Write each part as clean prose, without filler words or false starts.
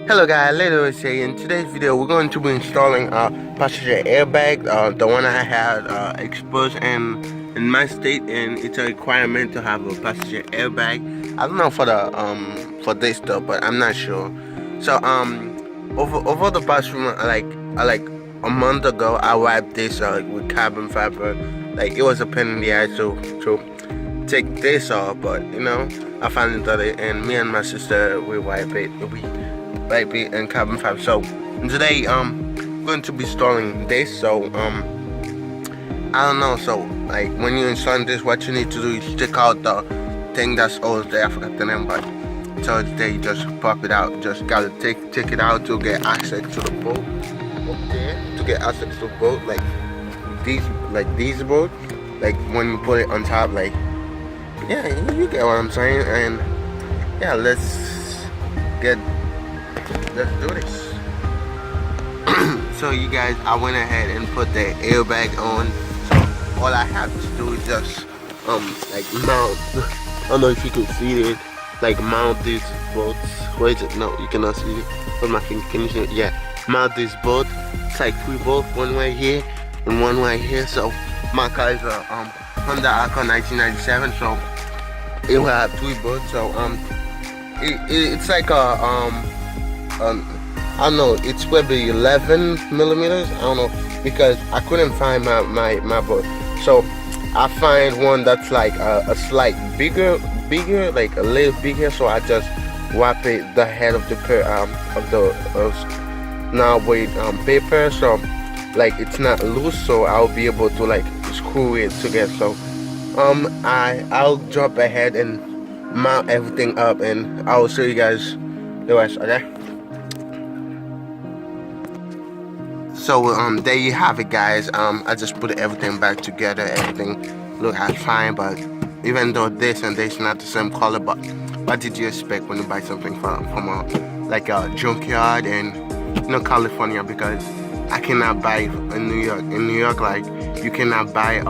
Hello guys, later say in today's video we're going to be installing a passenger airbag, the one I had exposed in my state, and it's a requirement to have a passenger airbag. I don't know for the for this though, but I'm not sure. So over the past few months, like a month ago, I wiped this with carbon fiber. Like it was a pain in the ass to take this off, but you know I finally did it, and me and my sister we wipe it in carbon fiber. So today I'm going to be installing this. So I don't know, so like when you install this, what you need to do is take out the thing that's always there. I forgot the name, but so it's there. You just pop it out. Just gotta take it out to get access to the boat up there, to get access to the boat, like these boats, like when you put it on top, like yeah, you get what I'm saying. And yeah, let's do this. So you guys, I went ahead and put the airbag on. So all I have to do is just like mount, I don't know if you can see it, like mount these bolts. Where is it? No, you cannot see it. Put my finger, can you see it? Yeah, mount this bolt. It's like 3 bolts, one right here and one right here. So my car is a Honda Accord 1997, so it will have 3 bolts. So it's like a I don't know, it's probably 11 millimeters. I don't know, because I couldn't find my boat. So I find one that's like a slight bigger, like a little bigger. So I just wrap it the head of the now with paper, so like it's not loose, so I'll be able to like screw it together. So I'll jump ahead and mount everything up, and I'll show you guys the rest. Okay, so there you have it, guys. I just put everything back together. Everything look fine, but even though this and this not the same color, but what did you expect when you buy something from like a junkyard in California? Because I cannot buy it in New York. In New York, like you cannot buy a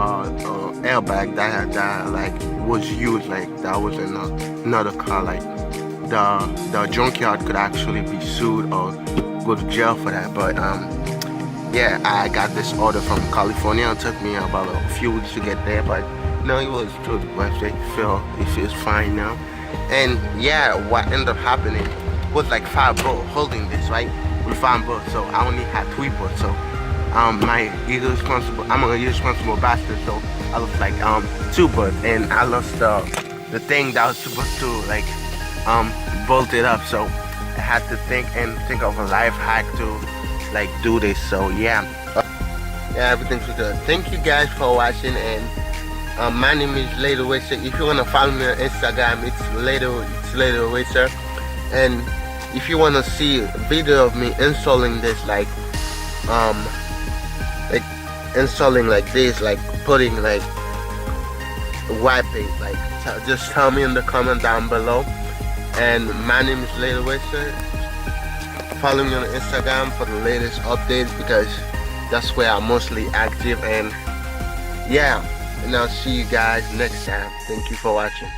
airbag that like was used, like that was in another car. Like the junkyard could actually be sued or go to jail for that. But yeah, I got this order from California. It took me about a few weeks to get there, but no, it was through the website. It feels fine now. And yeah, what ended up happening was like 5 bolts holding this, right? With 5 bolts, so I only had 3 bolts. So I'm an irresponsible bastard. So I lost like 2 bolts, and I lost the thing that was supposed to like bolt it up. So I had to think of a life hack to like do this. So yeah, everything's good. Thank you guys for watching, and my name is Later Racer. If you wanna follow me on Instagram, it's Later Racer. And if you wanna see a video of me installing this, like installing like this, like putting like wiping, like just tell me in the comment down below. And my name is Later Racer. Follow me on Instagram for the latest updates, because that's where I'm mostly active. And yeah, and I'll see you guys next time. Thank you for watching.